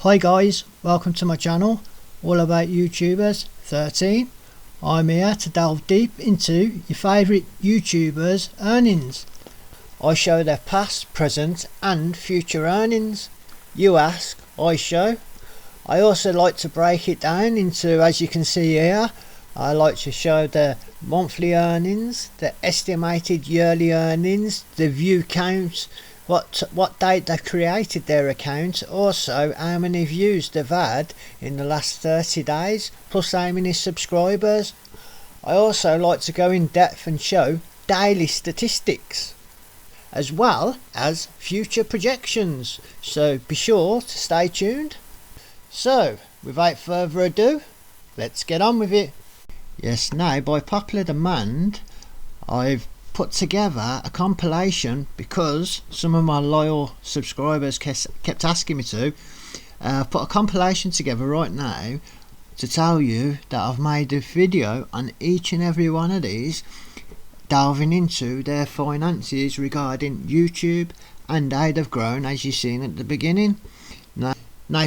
Hi guys, welcome to my channel, all about YouTubers 13. I'm here to delve deep into your favourite YouTubers' earnings. I show their past, present and future earnings. You ask, I show. I also like to break it down into, as you can see here, I like to show the monthly earnings, the estimated yearly earnings, the view count, what date they created their account, also how many views they've had in the last 30 days, plus how many subscribers. I also like to go in depth and show daily statistics, as well as future projections, so be sure to stay tuned. So, without further ado, let's get on with it. Yes, now by popular demand, I've put together a compilation because some of my loyal subscribers kept asking me to. Put a compilation together right now to tell you that I've made a video on each and every one of these, delving into their finances regarding YouTube and how they've grown, as you've seen at the beginning. Now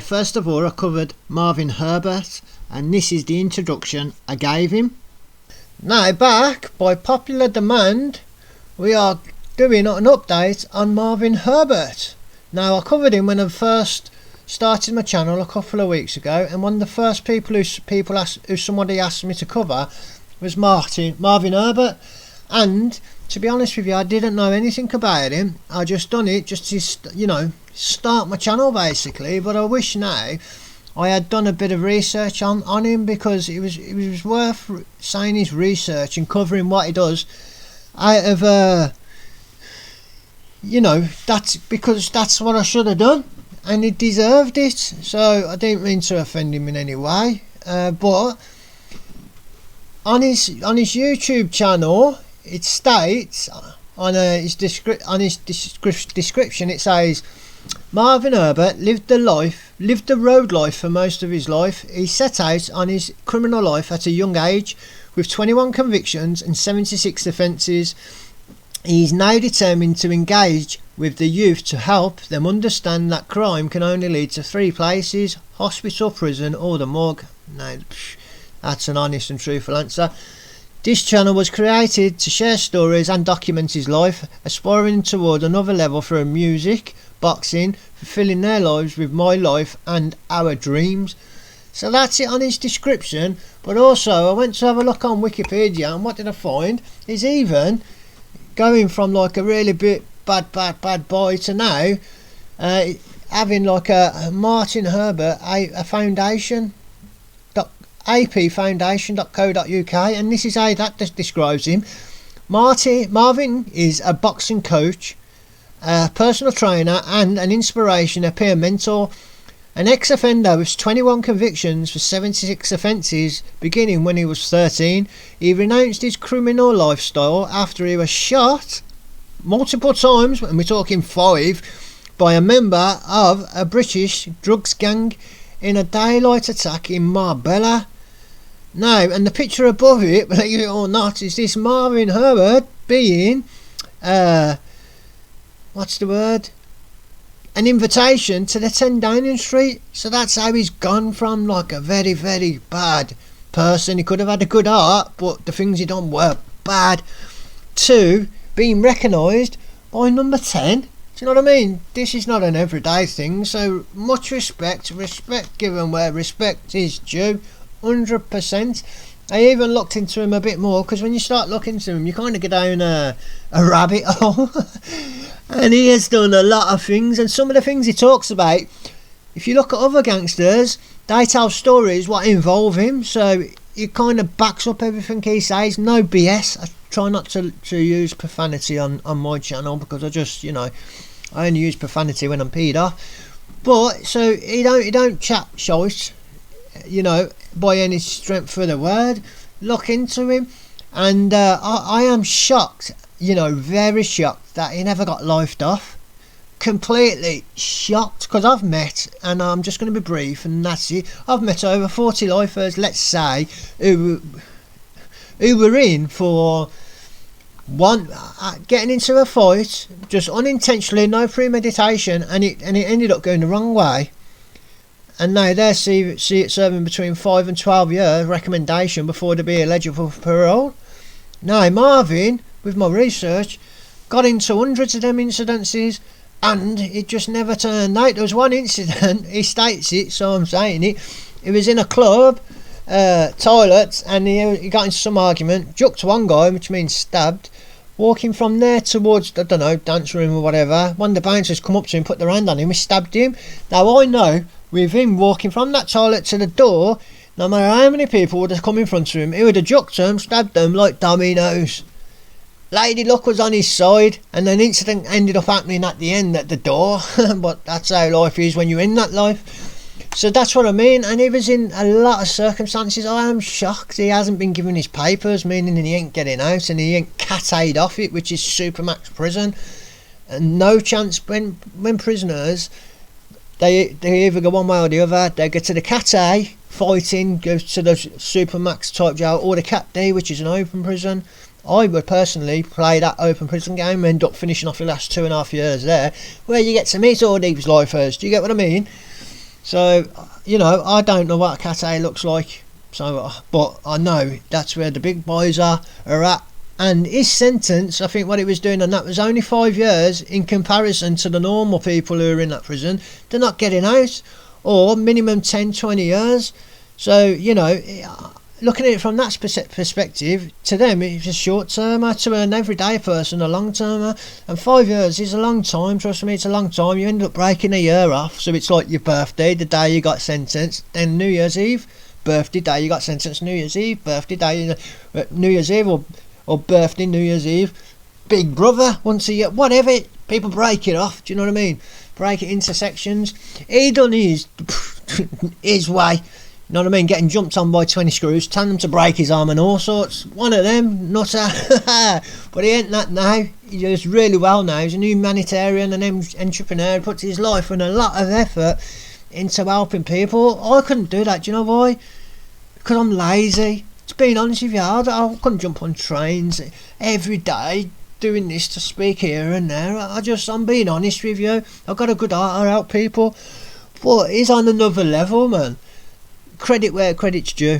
first of all, I covered Marvin Herbert, and this is the introduction I gave him. Now back by popular demand, we are doing an update on Marvin Herbert. Now I covered him when I first started my channel a couple of weeks ago, and one of the first people who somebody asked me to cover was Marvin Herbert. And to be honest with you, I didn't know anything about him. I just done it just to, you know, start my channel basically. But I wish now I had done a bit of research on him, because it was worth saying his research and covering what he does out of you know, that's because that's what I should have done, and he deserved it. So I didn't mean to offend him in any way, but on his YouTube channel, it states on his description, it says Marvin Herbert lived the road life for most of his life. He set out on his criminal life at a young age with 21 convictions and 76 offences. He is now determined to engage with the youth to help them understand that crime can only lead to three places: hospital, prison or the morgue. Now that's an honest and truthful answer. This channel was created to share stories and document his life, aspiring toward another level through music, boxing, fulfilling their lives with my life and our dreams. So that's it on his description. But also I went to have a look on Wikipedia, and what did I find? He's even going from like a really bad boy to now having like a Martin Herbert a foundation, apfoundation.co.uk, and this is how that describes him. Marvin is a boxing coach, a personal trainer and an inspiration, a peer mentor, an ex-offender with 21 convictions for 76 offences beginning when he was 13. He renounced his criminal lifestyle after he was shot multiple times, and we're talking 5, by a member of a British drugs gang in a daylight attack in Marbella. Now, and the picture above it, believe it or not, is this Marvin Herbert being what's the word? An invitation to the 10 Downing Street. So that's how he's gone from like a very, very bad person. He could have had a good heart, but the things he done were bad, to being recognised by number 10. Do you know what I mean? This is not an everyday thing. So much respect given where respect is due. 100%. I even looked into him a bit more, because when you start looking into him, you kind of get down a rabbit hole. And he has done a lot of things, and some of the things he talks about, if you look at other gangsters, they tell stories what involve him, so it kind of backs up everything he says. No BS. I try not to use profanity on my channel, because I just, you know, I only use profanity when I'm peed off. But so he don't chat shite, you know, by any strength of the word. Look into him, and I am shocked, you know, very shocked that he never got lifed off. Completely shocked, because I've met, and I'm just going to be brief and that's it, I've met over 40 lifers, let's say, who were in for one getting into a fight just unintentionally, no premeditation, and it ended up going the wrong way. and now they're serving between 5 and 12 years recommendation before they be eligible for parole. Now Marvin, with my research, got into hundreds of them incidences, and it just never turned out. There was one incident, he states it, so I'm saying it. He was in a club toilet, and he got into some argument, jucked one guy, which means stabbed. Walking from there towards, I don't know, dance room or whatever, one of the bouncers come up to him, put their hand on him, he stabbed him. Now I know, with him walking from that toilet to the door, no matter how many people would have come in front of him, he would have jucked them, stabbed them like dominoes. Lady Luck was on his side, and an incident ended up happening at the end at the door. But that's how life is when you're in that life. So that's what I mean, and he was in a lot of circumstances. I am shocked he hasn't been given his papers, meaning he ain't getting out, and he ain't cat-aid off it, which is supermax prison. And no chance when prisoners, they either go one way or the other. They go to the cat-A, fighting, go to the supermax type jail, or the cat-D, which is an open prison. I would personally play that open prison game, end up finishing off the last 2.5 years there, where you get to meet all these lifers. Do you get what I mean? So, you know, I don't know what a cat A looks like, so, but I know that's where the big boys are at. And his sentence, I think what he was doing on that was only 5 years in comparison to the normal people who are in that prison. They're not getting out, or minimum 10-20 years. So, you know, looking at it from that perspective, to them it's a short termer, to an everyday person a long termer. And 5 years is a long time, trust me, it's a long time. You end up breaking a year off, so it's like your birthday, the day you got sentenced, then New Year's Eve, birthday day you got sentenced, New Year's Eve, birthday day, New Year's Eve, or birthday, New Year's Eve, big brother, once a year, whatever. People break it off, do you know what I mean? Break it into sections. He done his way. You know what I mean? Getting jumped on by 20 screws, telling them to break his arm and all sorts. One of them, nutter. But he ain't that now. He does really well now. He's an humanitarian and entrepreneur. He puts his life and a lot of effort into helping people. I couldn't do that. Do you know why? Because I'm lazy. To be honest with you, I couldn't jump on trains every day doing this to speak here and there. I'm being honest with you. I've got a good heart to help people. But he's on another level, man. Credit where credit's due.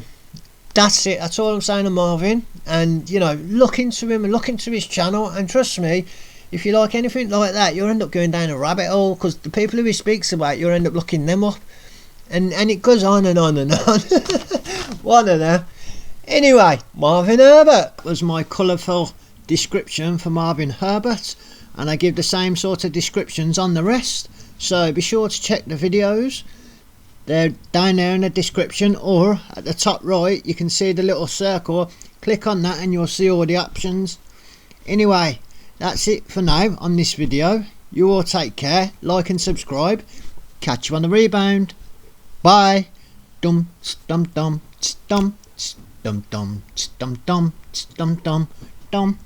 That's it. That's all I'm saying to Marvin. And, you know, look into him and look into his channel. And trust me, if you like anything like that, you'll end up going down a rabbit hole, because the people who he speaks about, you'll end up looking them up. And it goes on and on and on. One of them. Anyway, Marvin Herbert was my colourful description for Marvin Herbert. And I give the same sort of descriptions on the rest. So be sure to check the videos. They're down there in the description, or at the top right you can see the little circle. Click on that and you'll see all the options. Anyway, that's it for now on this video. You all take care, like and subscribe. Catch you on the rebound. Bye. Dum dum dum dum dum dum dum dum dum dum dum.